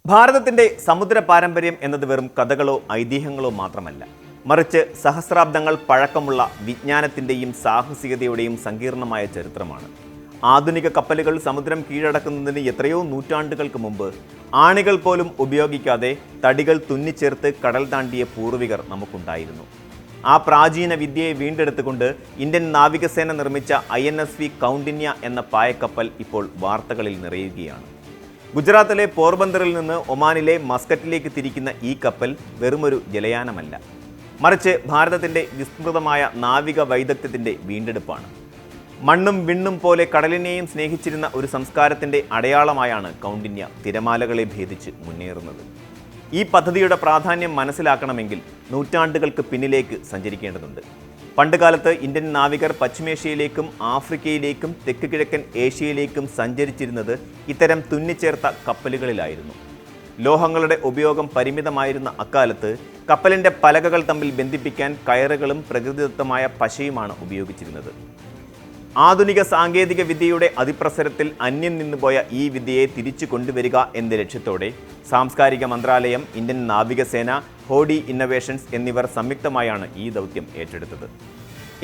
ഭാരതത്തിൻ്റെ സമുദ്ര പാരമ്പര്യം എന്നത് വെറും കഥകളോ ഐതിഹ്യങ്ങളോ മാത്രമല്ല, മറിച്ച് സഹസ്രാബ്ദങ്ങൾ പഴക്കമുള്ള വിജ്ഞാനത്തിൻ്റെയും സാഹസികതയുടെയും സങ്കീർണമായ ചരിത്രമാണ്. ആധുനിക കപ്പലുകൾ സമുദ്രം കീഴടക്കുന്നതിന് എത്രയോ നൂറ്റാണ്ടുകൾക്ക് മുമ്പ് ആണികൾ പോലും ഉപയോഗിക്കാതെ തടികൾ തുന്നിച്ചേർത്ത് കടൽ താണ്ടിയ പൂർവികർ നമുക്കുണ്ടായിരുന്നു. ആ പ്രാചീന വിദ്യയെ വീണ്ടെടുത്തുകൊണ്ട് ഇന്ത്യൻ നാവികസേന നിർമ്മിച്ച INSV കൗണ്ടിന്യ എന്ന പായക്കപ്പൽ ഇപ്പോൾ വാർത്തകളിൽ നിറയുകയാണ്. ഗുജറാത്തിലെ പോർബന്തറിൽ നിന്ന് ഒമാനിലെ മസ്കറ്റിലേക്ക് തിരിക്കുന്ന ഈ കപ്പൽ വെറുമൊരു ജലയാനമല്ല, മറിച്ച് ഭാരതത്തിൻ്റെ വിസ്മൃതമായ നാവിക വൈദഗ്ധ്യത്തിൻ്റെ വീണ്ടെടുപ്പാണ്. മണ്ണും വിണ്ണും പോലെ കടലിനെയും സ്നേഹിച്ചിരുന്ന ഒരു സംസ്കാരത്തിൻ്റെ അടയാളമായാണ് കൗണ്ടിന്യ തിരമാലകളെ ഭേദിച്ച് മുന്നേറുന്നത്. ഈ പദ്ധതിയുടെ പ്രാധാന്യം മനസ്സിലാക്കണമെങ്കിൽ നൂറ്റാണ്ടുകൾക്ക് പിന്നിലേക്ക് സഞ്ചരിക്കേണ്ടതുണ്ട്. പണ്ടുകാലത്ത് ഇന്ത്യൻ നാവികർ പശ്ചിമേഷ്യയിലേക്കും ആഫ്രിക്കയിലേക്കും തെക്ക് കിഴക്കൻ ഏഷ്യയിലേക്കും സഞ്ചരിച്ചിരുന്നത് ഇത്തരം തുന്നിച്ചേർത്ത കപ്പലുകളിലായിരുന്നു. ലോഹങ്ങളുടെ ഉപയോഗം പരിമിതമായിരുന്ന അക്കാലത്ത് കപ്പലിൻ്റെ പലകകൾ തമ്മിൽ ബന്ധിപ്പിക്കാൻ കയറുകളും പ്രകൃതിദത്തമായ പശയുമാണ് ഉപയോഗിച്ചിരുന്നത്. ആധുനിക സാങ്കേതിക വിദ്യയുടെ അതിപ്രസരത്തിൽ അന്യം നിന്നുപോയ ഈ വിദ്യയെ തിരിച്ചു കൊണ്ടുവരിക എന്ന ലക്ഷ്യത്തോടെ സാംസ്കാരിക മന്ത്രാലയം, ഇന്ത്യൻ നാവികസേന, ഹോഡി ഇന്നൊവേഷൻസ് എന്നിവർ സംയുക്തമായാണ് ഈ ദൗത്യം ഏറ്റെടുത്തത്.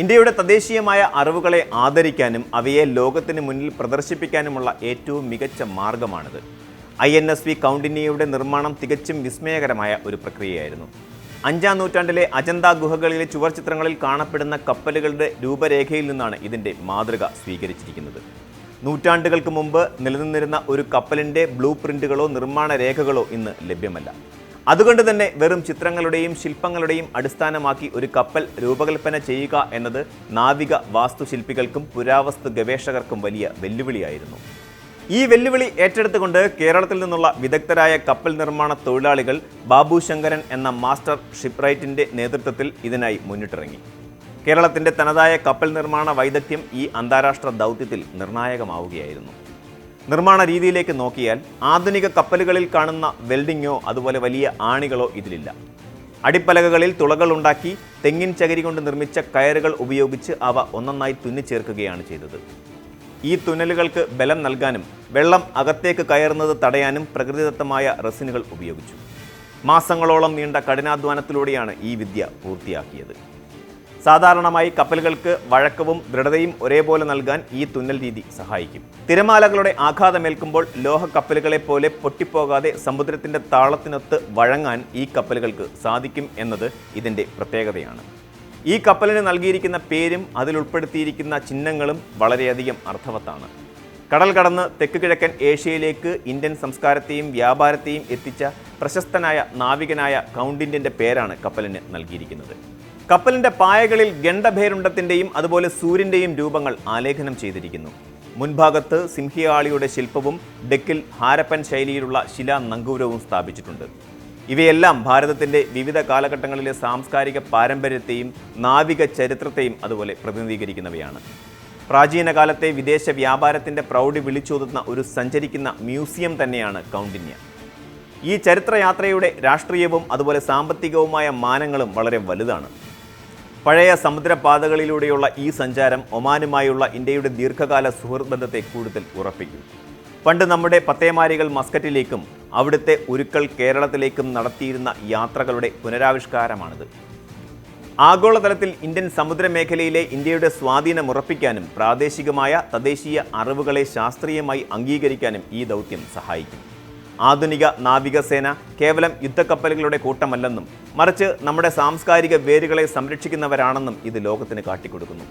ഇന്ത്യയുടെ തദ്ദേശീയമായ അറിവുകളെ ആദരിക്കാനും അവയെ ലോകത്തിന് മുന്നിൽ പ്രദർശിപ്പിക്കാനുമുള്ള ഏറ്റവും മികച്ച മാർഗമാണിത്. INSV കൗണ്ടിന്യയുടെ നിർമ്മാണം തികച്ചും വിസ്മയകരമായ ഒരു പ്രക്രിയയായിരുന്നു. 5-ാം നൂറ്റാണ്ടിലെ അജന്ത ഗുഹകളിലെ ചുവർച്ചിത്രങ്ങളിൽ കാണപ്പെടുന്ന കപ്പലുകളുടെ രൂപരേഖയിൽ നിന്നാണ് ഇതിൻ്റെ മാതൃക സ്വീകരിച്ചിരിക്കുന്നത്. നൂറ്റാണ്ടുകൾക്ക് മുമ്പ് നിലനിന്നിരുന്ന ഒരു കപ്പലിൻ്റെ ബ്ലൂ പ്രിൻ്റുകളോ നിർമ്മാണ രേഖകളോ ഇന്ന് ലഭ്യമല്ല. അതുകൊണ്ട് തന്നെ വെറും ചിത്രങ്ങളുടെയും ശില്പങ്ങളുടെയും അടിസ്ഥാനമാക്കി ഒരു കപ്പൽ രൂപകൽപ്പന ചെയ്യുക എന്നത് നാവിക വാസ്തുശില്പികൾക്കും പുരാവസ്തു ഗവേഷകർക്കും വലിയ വെല്ലുവിളിയായിരുന്നു. ഈ വെല്ലുവിളി ഏറ്റെടുത്തുകൊണ്ട് കേരളത്തിൽ നിന്നുള്ള വിദഗ്ധരായ കപ്പൽ നിർമ്മാണ തൊഴിലാളികൾ ബാബു ശങ്കരൻ എന്ന മാസ്റ്റർ ഷിപ്പ്റൈറ്റിൻ്റെ നേതൃത്വത്തിൽ ഇതിനായി മുന്നിട്ടിറങ്ങി. കേരളത്തിൻ്റെ തനതായ കപ്പൽ നിർമ്മാണ വൈദഗ്ധ്യം ഈ അന്താരാഷ്ട്ര ദൗത്യത്തിൽ നിർണായകമാവുകയായിരുന്നു. നിർമ്മാണ രീതിയിലേക്ക് നോക്കിയാൽ ആധുനിക കപ്പലുകളിൽ കാണുന്ന വെൽഡിങ്ങോ അതുപോലെ വലിയ ആണികളോ ഇതിലില്ല. അടിപ്പലകകളിൽ തുളകൾ ഉണ്ടാക്കി തെങ്ങിൻ ചകിരി കൊണ്ട് നിർമ്മിച്ച കയറുകൾ ഉപയോഗിച്ച് അവ ഒന്നൊന്നായി തുന്നിച്ചേർക്കുകയാണ് ചെയ്തത്. ഈ തുന്നലുകൾക്ക് ബലം നൽകാനും വെള്ളം അകത്തേക്ക് കയറുന്നത് തടയാനും പ്രകൃതിദത്തമായ റെസിനുകൾ ഉപയോഗിച്ചു. മാസങ്ങളോളം നീണ്ട കഠിനാധ്വാനത്തിലൂടെയാണ് ഈ വിദ്യ പൂർത്തിയാക്കിയത്. സാധാരണമായി കപ്പലുകൾക്ക് വഴക്കവും ദൃഢതയും ഒരേപോലെ നൽകാൻ ഈ തുന്നൽ രീതി സഹായിക്കും. തിരമാലകളുടെ ആഘാതമേൽക്കുമ്പോൾ ലോഹ കപ്പലുകളെ പോലെ പൊട്ടിപ്പോകാതെ സമുദ്രത്തിൻ്റെ താളത്തിനൊത്ത് വഴങ്ങാൻ ഈ കപ്പലുകൾക്ക് സാധിക്കും എന്നത് ഇതിൻ്റെ പ്രത്യേകതയാണ്. ഈ കപ്പലിന് നൽകിയിരിക്കുന്ന പേരും അതിലുൾപ്പെടുത്തിയിരിക്കുന്ന ചിഹ്നങ്ങളും വളരെയധികം അർത്ഥവത്താണ്. കടൽ കടന്ന് തെക്ക് കിഴക്കൻ ഏഷ്യയിലേക്ക് ഇന്ത്യൻ സംസ്കാരത്തെയും വ്യാപാരത്തെയും എത്തിച്ച പ്രശസ്തനായ നാവികനായ കൗണ്ടിന്യൻ്റെ പേരാണ് കപ്പലിന് നൽകിയിരിക്കുന്നത്. കപ്പലിൻ്റെ പായകളിൽ ഗണ്ഡഭേരുണ്ടത്തിൻ്റെയും അതുപോലെ സൂര്യൻ്റെയും രൂപങ്ങൾ ആലേഖനം ചെയ്തിരിക്കുന്നു. മുൻഭാഗത്ത് സിംഹിയാളിയുടെ ശില്പവും ഡെക്കിൽ ഹാരപ്പൻ ശൈലിയിലുള്ള ശിലാ നങ്കൂരവും സ്ഥാപിച്ചിട്ടുണ്ട്. ഇവയെല്ലാം ഭാരതത്തിൻ്റെ വിവിധ കാലഘട്ടങ്ങളിലെ സാംസ്കാരിക പാരമ്പര്യത്തെയും നാവിക ചരിത്രത്തെയും അതുപോലെ പ്രതിനിധീകരിക്കുന്നവയാണ്. പ്രാചീന കാലത്തെ വിദേശ വ്യാപാരത്തിൻ്റെ പ്രൗഢി വിളിച്ചോതുന്ന ഒരു സഞ്ചരിക്കുന്ന മ്യൂസിയം തന്നെയാണ് കൗണ്ടിന്യ. ഈ ചരിത്രയാത്രയുടെ രാഷ്ട്രീയവും അതുപോലെ സാമ്പത്തികവുമായ മാനങ്ങളും വളരെ വലുതാണ്. പഴയ സമുദ്രപാതകളിലൂടെയുള്ള ഈ സഞ്ചാരം ഒമാനുമായുള്ള ഇന്ത്യയുടെ ദീർഘകാല സുഹൃത്ത് ബന്ധത്തെ കൂടുതൽ ഉറപ്പിക്കും. പണ്ട് നമ്മുടെ പത്തേമാരികൾ മസ്കറ്റിലേക്കും അവിടുത്തെ ഉരുക്കൾ കേരളത്തിലേക്കും നടത്തിയിരുന്ന യാത്രകളുടെ പുനരാവിഷ്കാരമാണിത്. ആഗോളതലത്തിൽ ഇന്ത്യൻ സമുദ്രമേഖലയിലെ ഇന്ത്യയുടെ സ്വാധീനം ഉറപ്പിക്കാനും പ്രാദേശികമായ തദ്ദേശീയ അറിവുകളെ ശാസ്ത്രീയമായി അംഗീകരിക്കാനും ഈ ദൗത്യം സഹായിക്കും. ആധുനിക നാവികസേന കേവലം യുദ്ധക്കപ്പലുകളുടെ കൂട്ടമല്ലെന്നും മറിച്ച് നമ്മുടെ സാംസ്കാരിക വേരുകളെ സംരക്ഷിക്കുന്നവരാണെന്നും ഇത് ലോകത്തിന് കാട്ടിക്കൊടുക്കുന്നു.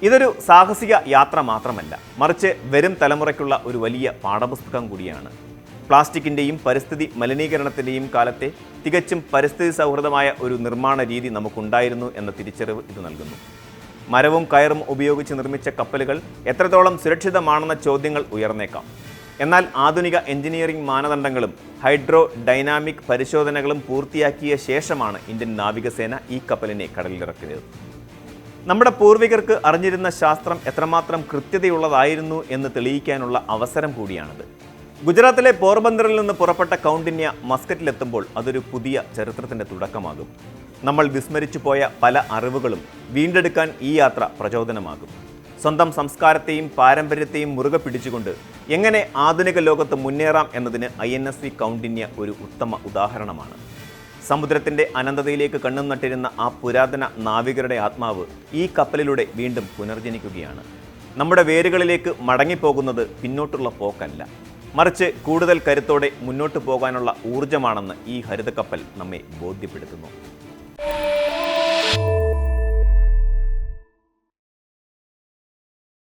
ഇതൊരു സാഹസിക യാത്ര മാത്രമല്ല, മറിച്ച് വരും തലമുറയ്ക്കുള്ള ഒരു വലിയ പാഠപുസ്തകം കൂടിയാണ്. പ്ലാസ്റ്റിക്കിൻ്റെയും പരിസ്ഥിതി മലിനീകരണത്തിൻ്റെയും കാലത്തെ തികച്ചും പരിസ്ഥിതി സൗഹൃദമായ ഒരു നിർമ്മാണ രീതി നമുക്കുണ്ടായിരുന്നു എന്ന തിരിച്ചറിവ് ഇത് നൽകുന്നു. മരവും കയറും ഉപയോഗിച്ച് നിർമ്മിച്ച കപ്പലുകൾ എത്രത്തോളം സുരക്ഷിതമാണെന്ന ചോദ്യങ്ങൾ ഉയർന്നേക്കാം. എന്നാൽ ആധുനിക എഞ്ചിനീയറിംഗ് മാനദണ്ഡങ്ങളും ഹൈഡ്രോ ഡൈനാമിക് പരിശോധനകളും പൂർത്തിയാക്കിയ ശേഷമാണ് ഇന്ത്യൻ നാവികസേന ഈ കപ്പലിനെ കടലിലിറക്കിയത്. നമ്മുടെ പൂർവികർക്ക് അറിഞ്ഞിരുന്ന ശാസ്ത്രം എത്രമാത്രം കൃത്യതയുള്ളതായിരുന്നു എന്ന് തെളിയിക്കാനുള്ള അവസരം കൂടിയാണിത്. ഗുജറാത്തിലെ പോർബന്തറിൽ നിന്ന് പുറപ്പെട്ട കൗണ്ടിന്യ മസ്കറ്റിലെത്തുമ്പോൾ അതൊരു പുതിയ ചരിത്രത്തിൻ്റെ തുടക്കമാകും. നമ്മൾ വിസ്മരിച്ചു പോയ പല അറിവുകളും വീണ്ടെടുക്കാൻ ഈ യാത്ര പ്രചോദനമാകും. സ്വന്തം സംസ്കാരത്തെയും പാരമ്പര്യത്തെയും മുറുകെ പിടിച്ചുകൊണ്ട് എങ്ങനെ ആധുനിക ലോകത്ത് മുന്നേറാം എന്നതിന് INSV കൗണ്ഡിന്യ ഒരു ഉത്തമ ഉദാഹരണമാണ്. സമുദ്രത്തിൻ്റെ അനന്തതയിലേക്ക് കണ്ണും നട്ടിരുന്ന ആ പുരാതന നാവികരുടെ ആത്മാവ് ഈ കപ്പലിലൂടെ വീണ്ടും പുനർജനിക്കുകയാണ്. നമ്മുടെ വേരുകളിലേക്ക് മടങ്ങിപ്പോകുന്നത് പിന്നോട്ടുള്ള പോക്കല്ല, മറിച്ച് കൂടുതൽ കരുത്തോടെ മുന്നോട്ട് പോകാനുള്ള ഊർജ്ജമാണെന്ന് ഈ ഹരിതക്കപ്പൽ നമ്മെ ബോധ്യപ്പെടുത്തുന്നു.